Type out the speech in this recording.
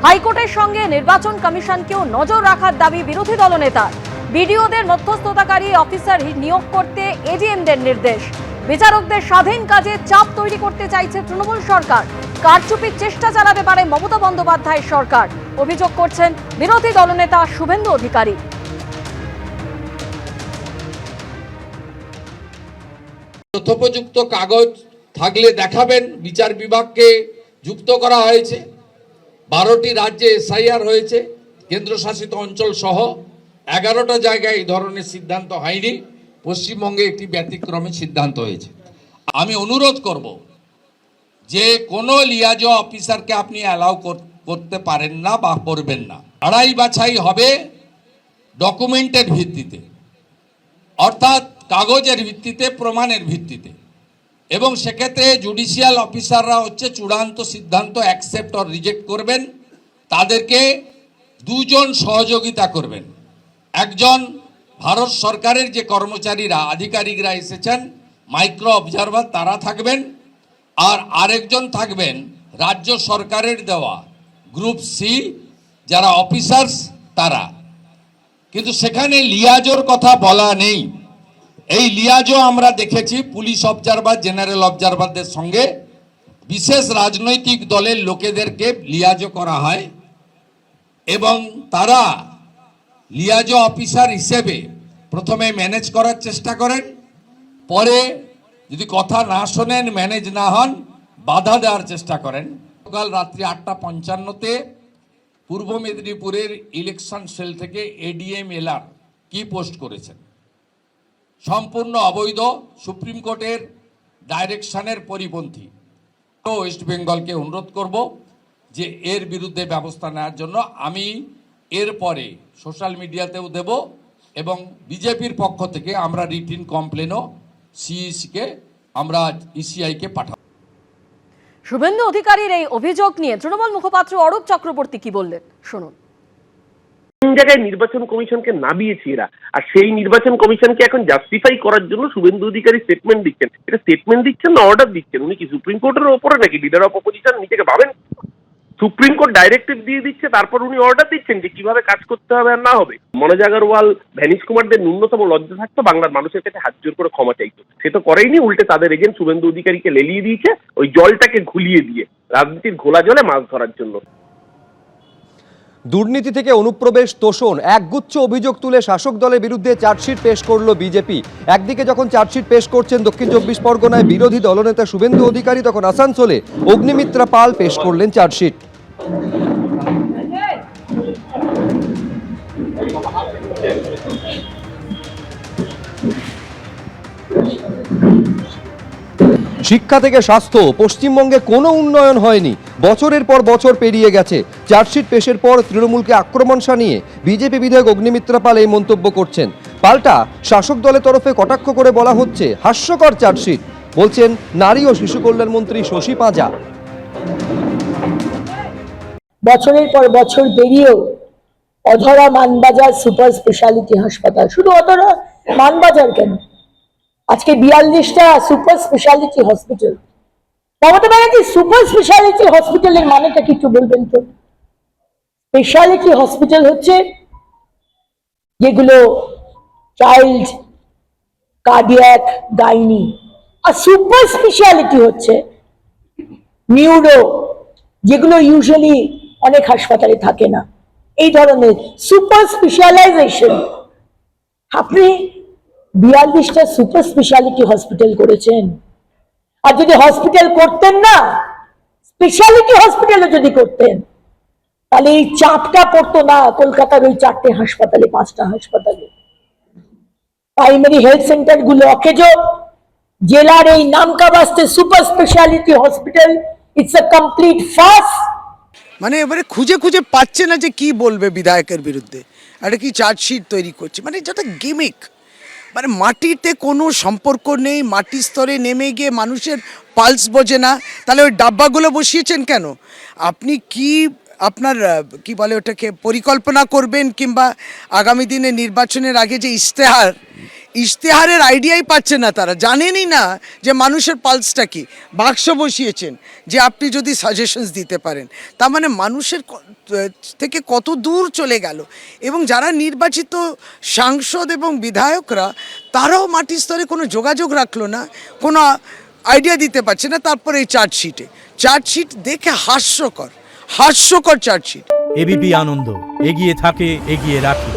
হাইকোর্টের সঙ্গে নির্বাচন কমিশনকেও নজর রাখার দাবি বিরোধী দলনেতার। বিডিওদের মধ্যস্থতাকারী অফিসার নিয়োগ করতে এডিএমদের নির্দেশ। বিচারকদের স্বাধীন কাজে চাপ তৈরি করতে চাইছে তৃণমূল সরকার। কারচুপির চেষ্টা চালাতে পারে মমতা বন্দ্যোপাধ্যায়ের সরকার, অভিযোগ করছেন বিরোধী দলনেতা শুভেন্দু অধিকারী। তথ্যোপযুক্ত কাগজ থাকলে দেখাবেন। বিচার বিভাগকে যুক্ত করা হয়েছে, 12টি রাজ্যে এসআইআর হয়েছে, কেন্দ্রশাসিত অঞ্চল সহ 11টা জায়গায় এই ধরনের সিদ্ধান্ত হয়নি। পশ্চিমবঙ্গে একটি ব্যতিক্রমী সিদ্ধান্ত হয়েছে। আমি অনুরোধ করব যে কোনো লিয়াজো অফিসারকে আপনি অ্যালাউ করতে পারেন না বা করবেন না। লড়াই বাছাই হবে ডকুমেন্টের ভিত্তিতে, অর্থাৎ কাগজের ভিত্তিতে, প্রমাণের ভিত্তিতে, এবং সেক্ষেত্রে জুডিশিয়াল অফিসাররা হচ্ছে চূড়ান্ত সিদ্ধান্ত অ্যাকসেপ্ট অর রিজেক্ট করবেন। তাদেরকে দুজন সহযোগিতা করবেন। একজন ভারত সরকারের যে কর্মচারীরা, আধিকারিকরা এসেছেন, মাইক্রো অবজারভার, তারা থাকবেন। আর আরেকজন থাকবেন রাজ্য সরকারের দেওয়া গ্রুপ সি যারা অফিসার্স, তারা। কিন্তু সেখানে লিয়াজোর কথা বলা নেই। এই লিয়াজো আমরা দেখেছি পুলিশ অবজারভার, জেনারেল অবজারভারদের সঙ্গে বিশেষ রাজনৈতিক দলের লোকেদেরকে লিয়াজো করা হয় এবং তারা লিয়াজো অফিসার হিসেবে প্রথমে ম্যানেজ করার চেষ্টা করেন, পরে যদি কথা না শোনেন, ম্যানেজ না হন, বাধা দেওয়ার চেষ্টা করেন। কাল রাত্রি 8:55-তে পূর্ব মেদিনীপুরের ইলেকশন সেল থেকে এডিএম এলআর কি পোস্ট করেছেন, সম্পূর্ণ অবৈধ, সুপ্রিম কোর্টের ডাইরেকশনের পরিপন্থী। ওয়েস্ট বেঙ্গলকে অনুরোধ করব যে এর বিরুদ্ধে ব্যবস্থা নেওয়ার জন্য। আমি এরপরে সোশ্যাল মিডিয়াতেও দেব এবং বিজেপির পক্ষ থেকে আমরা রিটিন কমপ্লেনও সিইসিকে, আমরা ইসিআইকে পাঠাবো। শুভেন্দু অধিকারীর এই অভিযোগ নিয়ে তৃণমূল মুখপাত্র অরূপ চক্রবর্তী কি বললেন, শুনুন। কোন জায়গায় নির্বাচন কমিশনকে নামিয়েছে এরা, আর সেই নির্বাচন কমিশনকে এখন জাস্টিফাই করার জন্য শুভেন্দু অধিকারী স্টেটমেন্ট দিচ্ছেন। এটা স্টেটমেন্ট দিচ্ছেন না অর্ডার দিচ্ছেন? উনি কি সুপ্রিম কোর্টের ওপরে নাকি লিডার অফ অপোজিশন? নিজেকে ভাবেন। সুপ্রিম কোর্ট ডাইরেক্টিভ দিয়ে দিচ্ছে, তারপর উনি অর্ডার দিচ্ছেন যে কিভাবে কাজ করতে হবে আর না হবে। মনোজ আগরওয়াল, ভ্যানিশ কুমারদের ন্যূনতম লজ্জা থাকতো, বাংলার মানুষের কাছে হাত জোর করে ক্ষমা চাইতো। সে তো করেইনি, উল্টে তাদের এজেন্ট শুভেন্দু অধিকারীকে লেলিয়ে দিয়েছে ওই জলটাকে ঘুলিয়ে দিয়ে, রাজনীতির ঘোলা জলে মাছ ধরার জন্য। দুর্নীতি থেকে অনুপ্রবেশ, তোষণ, একগুচ্ছ অভিযোগ তুলে শাসক দলের বিরুদ্ধে চার্জশিট পেশ করল বিজেপি। একদিকে যখন চার্জশিট পেশ করছেন দক্ষিণ 24 পরগনায় বিরোধী দলনেতা শুভেন্দু অধিকারী, তখন আসানসোলে অগ্নিমিত্রা পাল পেশ করলেন চার্জশিট। শিক্ষা থেকে স্বাস্থ্য, পশ্চিমবঙ্গে কোনো উন্নয়ন হয়নি, বছরের পর বছর পেরিয়ে গেছে। চার্জশিট পেশের পর তৃণমূলকে আক্রমণ শানিয়ে বিজেপি বিধায়ক অগ্নিমিত্রা পাল এই মন্তব্য করছেন। পাল্টা শাসক দলের তরফে কটাক্ষ করে বলা হচ্ছে হাস্যকর চার্জশিট, বলছেন নারী ও শিশু কল্যাণ মন্ত্রী শশী পাঁজা। বছরের পর বছর পেরিয়েও অধরা মানবাজার সুপার স্পেশালিটি হাসপাতাল, শুধু অধরা মানবাজার কেন, আজকে 42টা super speciality hospital. Mamata Banerjee, super speciality হসপিটালের মানেটা কি একটু বলবেন তো? স্পেশালিটি হসপিটাল হচ্ছে যেগুলো চাইল্ড, কার্ডিয়াক, গাইনি, আর সুপার স্পেশালিটি হচ্ছে নিউরো, যেগুলো ইউজুয়ালি অনেক হাসপাতালে থাকে না। এই ধরনের সুপার স্পেশালাইজেশন। আপনি 42টা সুপার স্পেশালিটি হসপিটাল করেছেন, আর যদি হসপিটাল করতেন না, স্পেশালিটি হসপিটালে যদি করতেন, তাহলে এই চাপটা পড়তো না কলকাতার ওই 4টে হাসপাতালে, 5টা হাসপাতালে। প্রাইমারি হেলথ সেন্টার গুলো অকেজো, জেলার এই নামকা বাস্তে super speciality hospital, it's a complete farce. মানে এবারে খুঁজে খুঁজে পাচ্ছে না যে কি বলবে বিধায়কের বিরুদ্ধে, একটা কি চার্জশিট তৈরি করছে, মানে যেটা গিমিক। মানে মাটিতে কোনো সম্পর্ক নেই, মাটির স্তরে নেমে গিয়ে মানুষের পালস বোঝে না। তাহলে ওই ডাব্বাগুলো বসিয়েছেন কেন? আপনি কি আপনার কি বলে ওটাকে পরিকল্পনা করবেন, কিংবা আগামী দিনে নির্বাচনের আগে যে ইশতেহারের আইডিয়াই পাচ্ছে না, তারা জানেনই না যে মানুষের পালসটা কি। বাক্স বসিয়েছেন যে আপনি যদি সাজেশনস দিতে পারেন, তার মানে মানুষের থেকে কত দূর চলে গেল। এবং যারা নির্বাচিত সাংসদ এবং বিধায়করা, তারাও মাটির স্তরে কোনো যোগাযোগ রাখলো না, কোনো আইডিয়া দিতে পারছে না। তারপরে এই চার্জশিট দেখে হাস্যকর চার্জশিট। এবিপি আনন্দ, এগিয়ে থাকে, এগিয়ে রাখে।